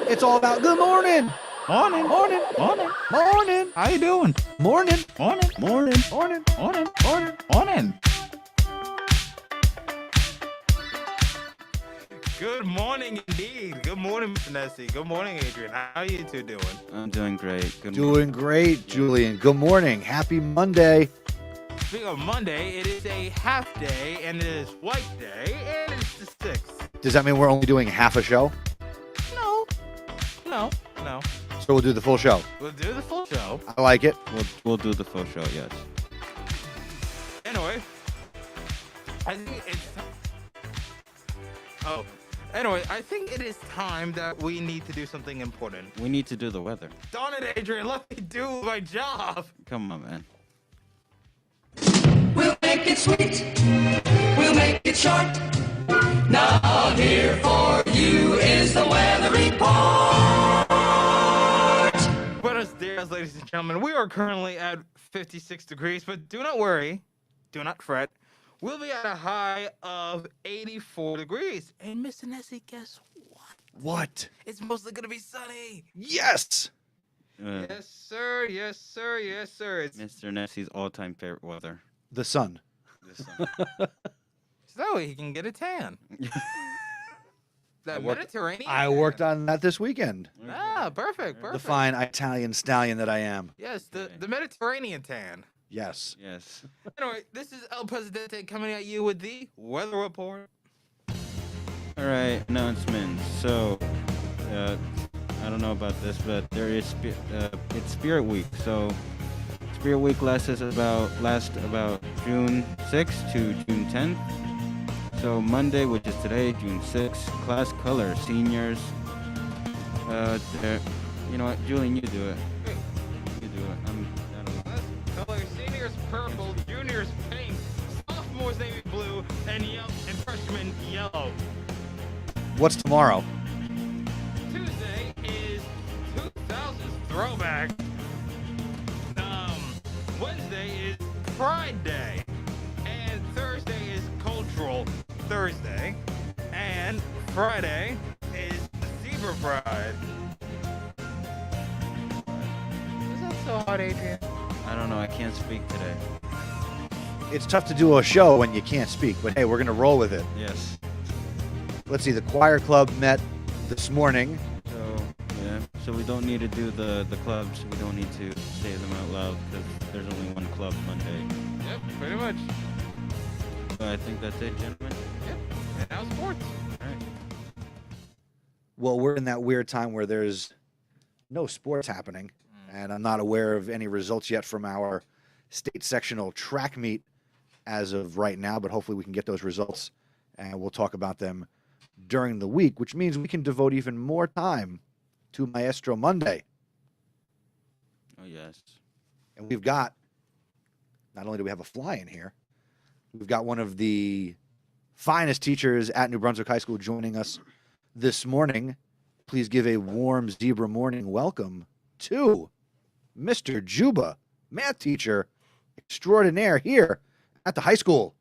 It's all about good morning. Morning. Morning. Morning. Morning. How you doing? Morning. Morning. Morning. Morning. Morning. Morning. Morning. Good morning indeed. Good morning, Mr. Nessie. Good morning, Adrian. How are you two doing? I'm doing great. Good Doing great, Julian. Good morning. Happy Monday. Speaking of Monday, it is a half day, and it is White Day, and it's the 6th. Does that mean we're only doing half a show? No. So we'll do the full show. We'll do the full show. I like it. We'll do the full show, yes. Anyway, I think it is time that we need to do something important. We need to do the weather. Darn it, Adrian, let me do my job. Come on, man. We'll make it sweet. We'll make it short. Now here for you is the weather report. Buenos dias, ladies and gentlemen. We are currently at 56 degrees, but do not worry. Do not fret. We'll be at a high of 84 degrees. And Mr. Nessie, guess what? What? It's mostly going to be sunny. Yes. Yes, sir. Yes, sir. Yes, sir. It's Mr. Nessie's all-time favorite weather. The sun. so he can get a tan. That Mediterranean. I worked on that this weekend. Ah, perfect. The fine Italian stallion that I am. Yes, the Mediterranean tan. Yes. Yes. Anyway, this is El Presidente coming at you with the weather report. All right, announcements. So, I don't know about this, but there is it's Spirit Week. So, Spirit Week lasts about June 6th to June 10th. So Monday, which is today, June 6th, class color, seniors. You know what, Julian, you do it. You do it. I don't know. Class color, seniors purple, juniors pink, sophomores navy blue, and freshmen yellow. What's tomorrow? Tuesday is 2000s throwback. Wednesday is Pride Day, and Thursday is Cultural Thursday, and Friday is Zebra Pride. Is that so hard, Adrian? I don't know. I can't speak today. It's tough to do a show when you can't speak, but hey, we're going to roll with it. Yes. Let's see. The choir club met this morning. So we don't need to do the clubs. We don't need to say them out loud because there's only one club Monday. Yep, pretty much. So I think that's it, gentlemen. Yep, and now sports. All right. Well, we're in that weird time where there's no sports happening, and I'm not aware of any results yet from our state sectional track meet as of right now, but hopefully we can get those results, and we'll talk about them during the week, which means we can devote even more time to Maestro Monday. Oh, yes. And we've got, not only do we have a fly in here, we've got one of the finest teachers at New Brunswick High School joining us this morning. Please give a warm zebra morning welcome to Mr. Juba, math teacher extraordinaire here at the high school.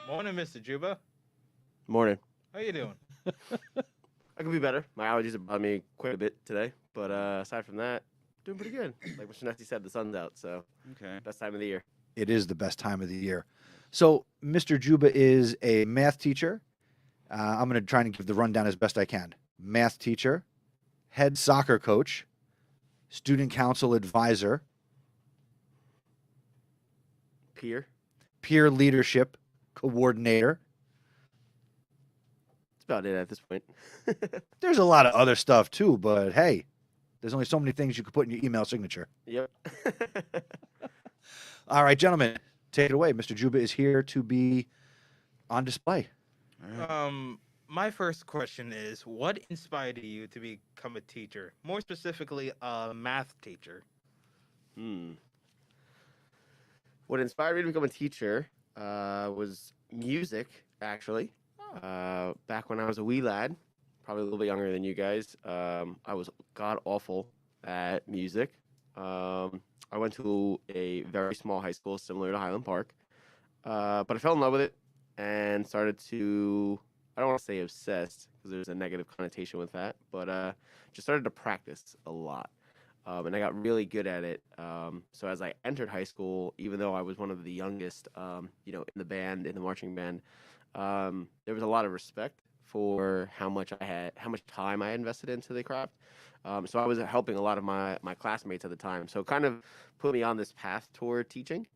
Morning, Mr. Juba. Morning. How you doing? I could be better. My allergies have bothered me quite a bit today, but aside from that, doing pretty good. Like Mr. Nessie said, the sun's out, so Okay. best time of the year. It is the best time of the year. So Mr. Juba is a math teacher. I'm going to try and give the rundown as best I can. Math teacher, head soccer coach, student council advisor, Peer. peer leadership coordinator. That's about it at this point. There's a lot of other stuff too, but hey, there's only so many things you could put in your email signature. Yep. All right, gentlemen, take it away. Mr. Juba is here to be on display. All right. My first question is, what inspired you to become a teacher? More specifically, a math teacher. What inspired me to become a teacher was music, actually. Back when I was a wee lad, probably a little bit younger than you guys, I was god-awful at music. I went to a very small high school similar to Highland Park. But I fell in love with it and started to, I don't want to say obsessed because there's a negative connotation with that, but just started to practice a lot. And I got really good at it. So as I entered high school, even though I was one of the youngest, in the band, in the marching band, there was a lot of respect for how much time I had invested into the craft. So I was helping a lot of my classmates at the time. So it kind of put me on this path toward teaching.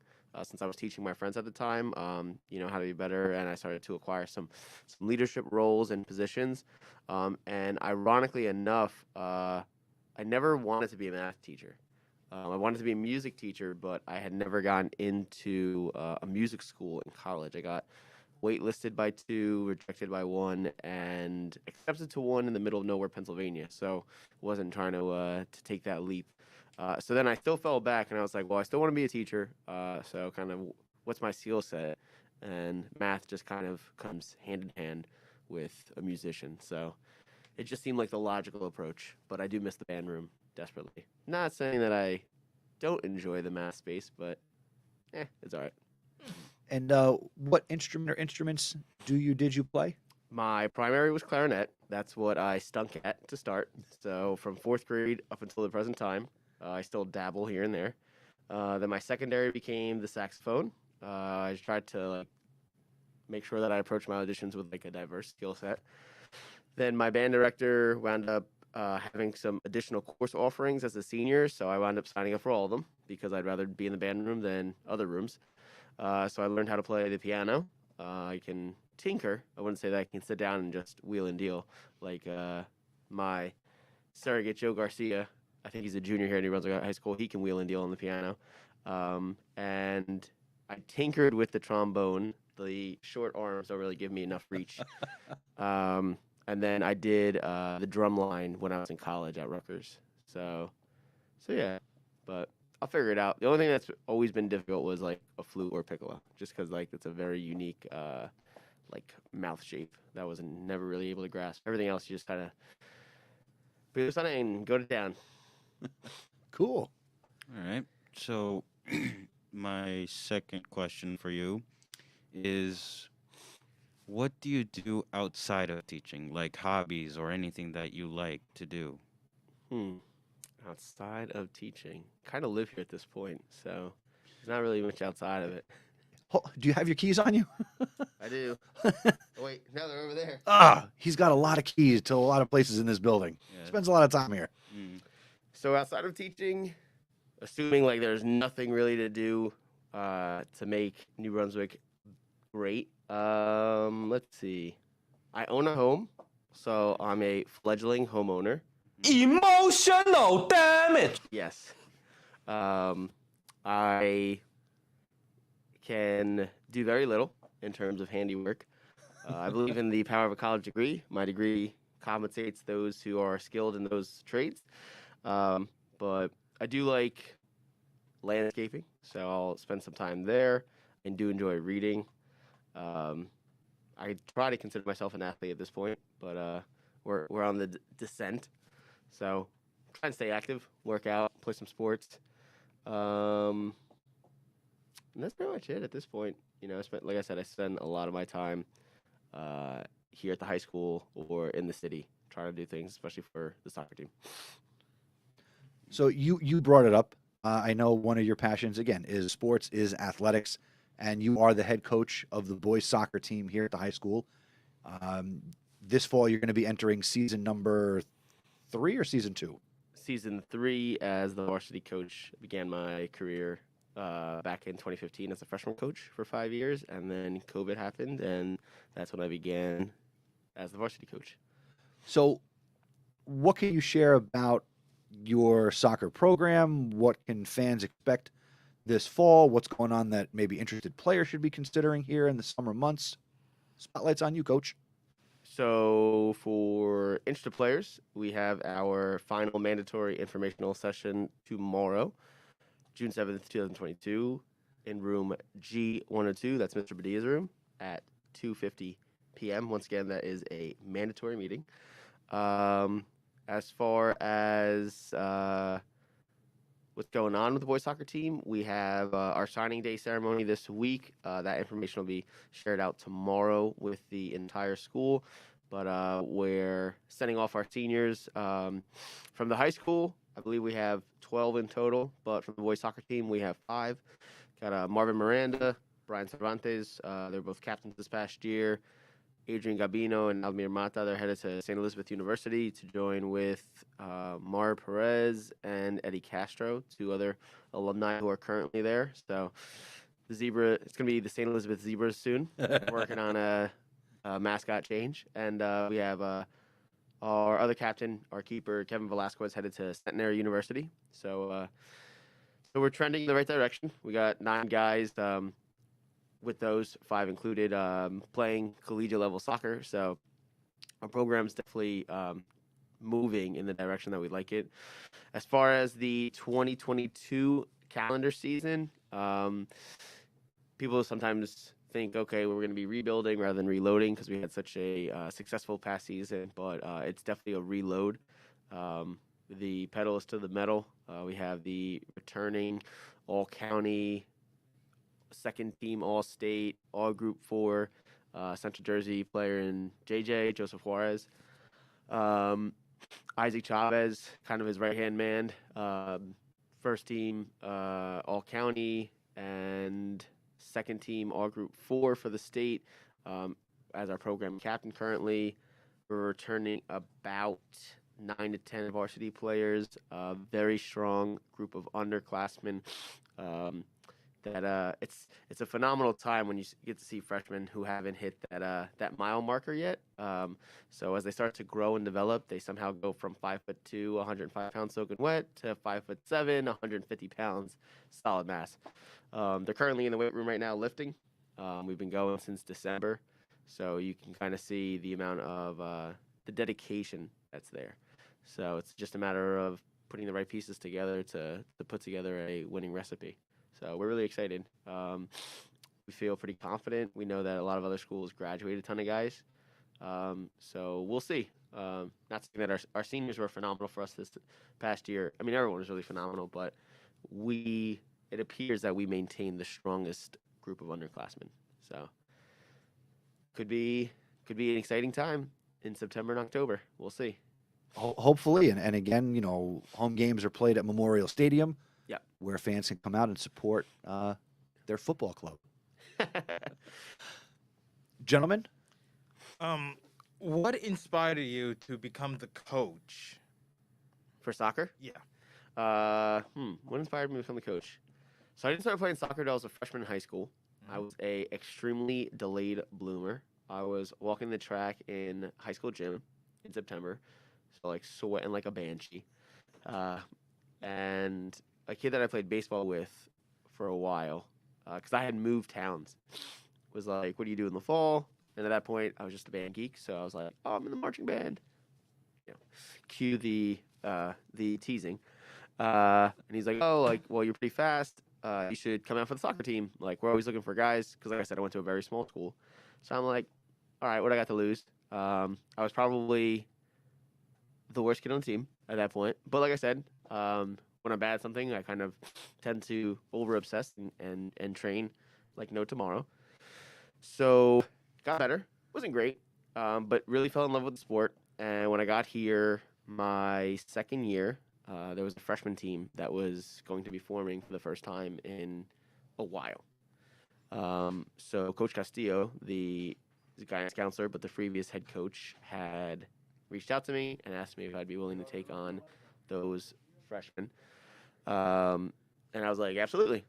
Since I was teaching my friends at the time, how to be better, and I started to acquire some leadership roles and positions. And ironically enough, I never wanted to be a math teacher. I wanted to be a music teacher, but I had never gotten into a music school in college. I got waitlisted by 2, rejected by 1, and accepted to 1 in the middle of nowhere, Pennsylvania. So wasn't trying to take that leap. So then I still fell back, and I was like, well, I still want to be a teacher. So kind of what's my skill set? And math just kind of comes hand in hand with a musician. So it just seemed like the logical approach, but I do miss the band room desperately. Not saying that I don't enjoy the math space, but it's all right. And what instrument or instruments did you play? My primary was clarinet. That's what I stunk at to start. So from 4th grade up until the present time, I still dabble here and there. Then my secondary became the saxophone. I tried to make sure that I approached my auditions with a diverse skill set. Then my band director wound up having some additional course offerings as a senior, so I wound up signing up for all of them because I'd rather be in the band room than other rooms. So I learned how to play the piano. I can tinker. I wouldn't say that I can sit down and just wheel and deal like my surrogate Joe Garcia. I think he's a junior here at New Brunswick High School. He can wheel and deal on the piano. And I tinkered with the trombone. The short arms don't really give me enough reach. And then I did the drum line when I was in college at Rutgers. So yeah, but I'll figure it out. The only thing that's always been difficult was a flute or piccolo, just because it's a very unique mouth shape that I was never really able to grasp. Everything else you just kind of focus on it and go to town. Cool. All right. So my second question for you is, what do you do outside of teaching, like hobbies or anything that you like to do? Outside of teaching, kind of live here at this point, so there's not really much outside of it. Do you have your keys on you? I do. Wait, no, they're over there. He's got a lot of keys to a lot of places in this building. Yeah. Spends a lot of time here. So outside of teaching, assuming there's nothing really to do to make New Brunswick great, let's see. I own a home, so I'm a fledgling homeowner. Emotional damage. Yes. I can do very little in terms of handiwork. I believe in the power of a college degree. My degree compensates those who are skilled in those trades. But I do like landscaping, so I'll spend some time there and do enjoy reading. I try to consider myself an athlete at this point, but we're on the descent. So try and stay active, work out, play some sports. And that's pretty much it at this point. Like I said, I spend a lot of my time here at the high school or in the city trying to do things, especially for the soccer team. So you brought it up. I know one of your passions, again, is sports, is athletics, and you are the head coach of the boys soccer team here at the high school. This fall, you're going to be entering season number 3 or season 2? Season 3 as the varsity coach. Began my career back in 2015 as a freshman coach for 5 years, and then COVID happened, and that's when I began as the varsity coach. So what can you share about your soccer program? What can fans expect this fall? What's going on that maybe interested players should be considering here in the summer months? Spotlight's on you, Coach. So for interested players, we have our final mandatory informational session tomorrow, June 7th, 2022, in room G102. That's Mr. Badia's room at 2:50 p.m. Once again, that is a mandatory meeting. As far as what's going on with the boys soccer team. We have our signing day ceremony this week. That information will be shared out tomorrow with the entire school. But we're sending off our seniors from the high school. I believe we have 12 in total, but from the boys soccer team, we have 5. Got Marvin Miranda, Brian Cervantes. They're both captains this past year. Adrian Gabino and Almir Mata, they're headed to St. Elizabeth University to join with Mar Perez and Eddie Castro, 2 other alumni who are currently there. So the Zebra, it's going to be the St. Elizabeth Zebras soon, working on a mascot change. And we have our other captain, our keeper, Kevin Velasquez, headed to Centenary University. So we're trending in the right direction. We got 9 guys, with those 5 included, playing collegiate level soccer. So our program's definitely moving in the direction that we like it. As far as the 2022 calendar season, people sometimes think, okay, we're going to be rebuilding rather than reloading because we had such a successful past season, but it's definitely a reload. The pedal is to the metal. We have the returning all-county, second team all-state, all group 4, Central Jersey player in JJ, Joseph Juarez. Isaac Chavez, kind of his right-hand man. First team all-county and second team all group 4 for the state as our program captain currently. We're returning about 9 to 10 varsity players, a very strong group of underclassmen. That it's a phenomenal time when you get to see freshmen who haven't hit that mile marker yet. So as they start to grow and develop, they somehow go from 5'2", 105 pounds soaking wet to 5'7", 150 pounds solid mass. They're currently in the weight room right now lifting. We've been going since December, so you can kind of see the amount of the dedication that's there. So it's just a matter of putting the right pieces together to put together a winning recipe. So we're really excited. We feel pretty confident. We know that a lot of other schools graduate a ton of guys. So we'll see. Not saying that our seniors were phenomenal for us this past year. I mean, everyone was really phenomenal, but it appears that we maintain the strongest group of underclassmen. So could be an exciting time in September and October. We'll see. Hopefully, and again, home games are played at Memorial Stadium. Yeah, where fans can come out and support their football club. Gentlemen, what inspired you to become the coach? For soccer? Yeah. What inspired me to become the coach? So I didn't start playing soccer until I was a freshman in high school. I was a extremely delayed bloomer. I was walking the track in high school gym in September, so like sweating like a banshee. And a kid that I played baseball with for a while, because I had moved towns, was like, what do you do in the fall? And at that point, I was just a band geek, so I was like, oh, I'm in the marching band. Cue the teasing. And he's like, oh, like, well, you're pretty fast. You should come out for the soccer team. Like, we're always looking for guys, because like I said, I went to a very small school. So I'm like, all right, what I got to lose? I was probably the worst kid on the team at that point. But like I said, when I'm bad at something, I kind of tend to over-obsess and train like no tomorrow. So got better. Wasn't great, but really fell in love with the sport. And when I got here my second year, there was a freshman team that was going to be forming for the first time in a while. So Coach Castillo, the guidance counselor, but the previous head coach, had reached out to me and asked me if I'd be willing to take on those freshmen. And I was like, absolutely.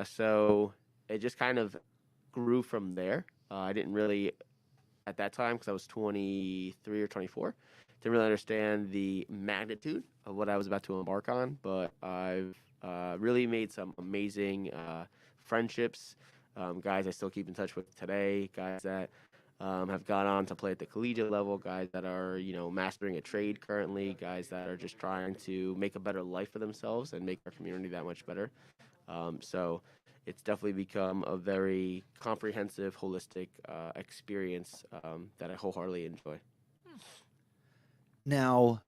So it just kind of grew from there. I didn't really, at that time, because I was 23 or 24, didn't really understand the magnitude of what I was about to embark on, but I've really made some amazing friendships, guys I still keep in touch with today, guys that have gone on to play at the collegiate level, guys that are, mastering a trade currently, guys that are just trying to make a better life for themselves and make our community that much better. So it's definitely become a very comprehensive, holistic experience that I wholeheartedly enjoy. now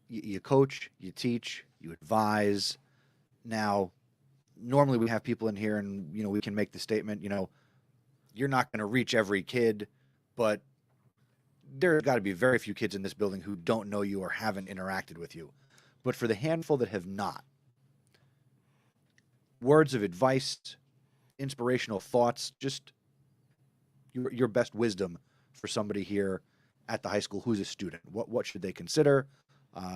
you coach, you teach, you advise. Now, normally we have people in here and, we can make the statement, you're not going to reach every kid, but there's got to be very few kids in this building who don't know you or haven't interacted with you. But for the handful that have not, words of advice, inspirational thoughts, just your best wisdom for somebody here at the high school who's a student. What should they consider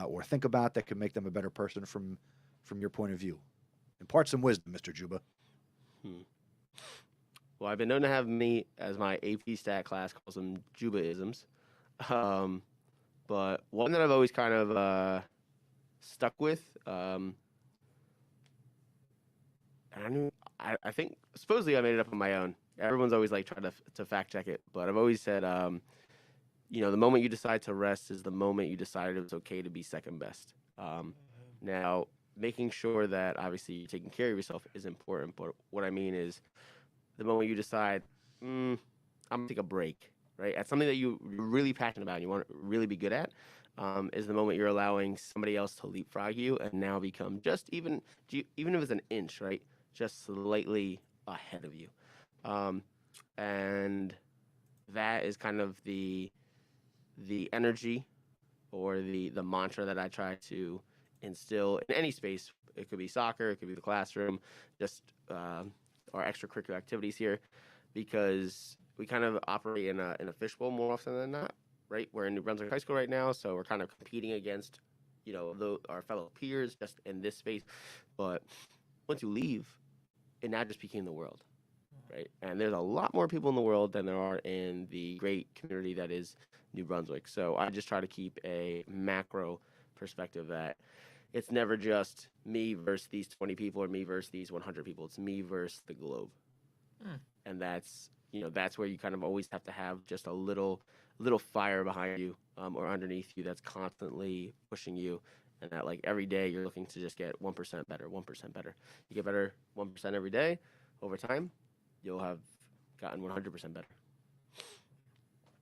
or think about that could make them a better person from your point of view? Impart some wisdom, Mr. Juba. Well, I've been known to have me as my AP stat class calls them Juba-isms. But one that I've always kind of stuck with, and I think supposedly I made it up on my own. Everyone's always like trying to fact check it, but I've always said, the moment you decide to rest is the moment you decided it was okay to be second best. Now, making sure that obviously you're taking care of yourself is important, but what I mean is the moment you decide, I'm gonna take a break, right? At something that you're really passionate about and you want to really be good at, is the moment you're allowing somebody else to leapfrog you and now become just even if it's an inch, right? Just slightly ahead of you. And that is kind of the energy or the mantra that I try to instill in any space. It could be soccer, it could be the classroom, just our extracurricular activities here, because we kind of operate in a fishbowl more often than not, right? We're in New Brunswick High School right now, so we're kind of competing against, our fellow peers just in this space. But once you leave, it now just became the world, right? And there's a lot more people in the world than there are in the great community that is New Brunswick. So I just try to keep a macro perspective that it's never just me versus these 20 people or me versus these 100 people. It's me versus the globe. And that's where you kind of always have to have just a little fire behind you or underneath you that's constantly pushing you. And that like every day you're looking to just get 1% better, 1% better. You get better 1% every day. Over time, you'll have gotten 100% better.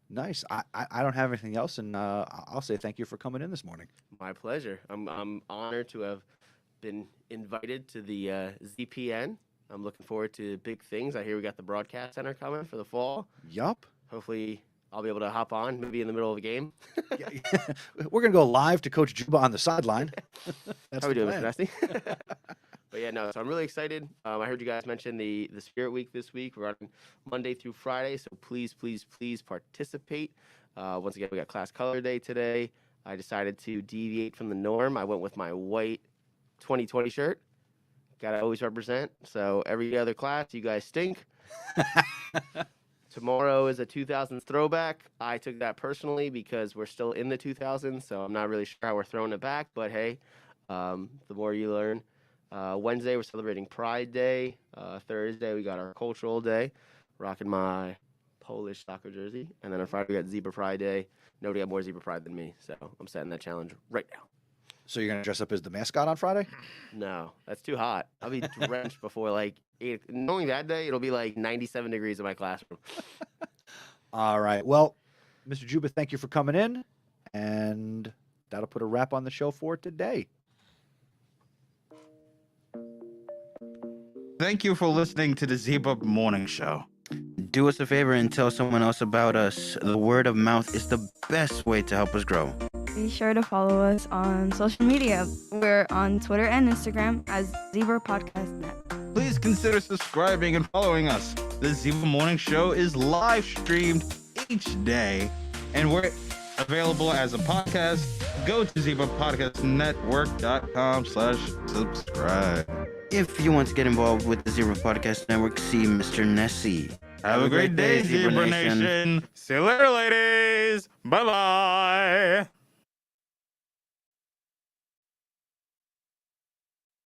Nice. I don't have anything else, and I'll say thank you for coming in this morning. My pleasure. I'm honored to have been invited to the ZPN. I'm looking forward to big things. I hear we got the broadcast center coming for the fall. Yup. Hopefully, I'll be able to hop on maybe in the middle of a game. Yeah. We're gonna go live to Coach Juba on the sideline. That's How we the doing, plan. Mr. Nasty? But yeah, no. So I'm really excited. I heard you guys mention the Spirit Week this week. We're on Monday through Friday, so please participate. Once again, we got class color day today. I decided to deviate from the norm. I went with my white 2020 shirt. Gotta always represent. So every other class, you guys stink. Tomorrow is a 2000s throwback. I took that personally because we're still in the 2000s, so I'm not really sure how we're throwing it back. But hey, the more you learn. Wednesday, we're celebrating Pride Day. Thursday, we got our Cultural Day. Rocking my Polish soccer jersey. And then on Friday, we got Zebra Pride Day. Nobody got more Zebra Pride than me, so I'm setting that challenge right now. So you're gonna dress up as the mascot on Friday? No, that's too hot. I'll be drenched before like 8. Knowing that day, it'll be like 97 degrees in my classroom. All right. Well, Mr. Juba, thank you for coming in, and that'll put a wrap on the show for today. Thank you for listening to the Zebra Morning Show. Do us a favor and tell someone else about us. The word of mouth is the best way to help us grow. Be sure to follow us on social media. We're on Twitter and Instagram as Zebra Podcast Net. Please consider subscribing and following us. The Zebra Morning Show is live streamed each day, and we're available as a podcast. Go to zebrapodcastnetwork.com/subscribe. If you want to get involved with the Zebra Podcast Network, see Mr. Nessie. Have a great day, Zebra Nation. See you later, ladies. Bye-bye.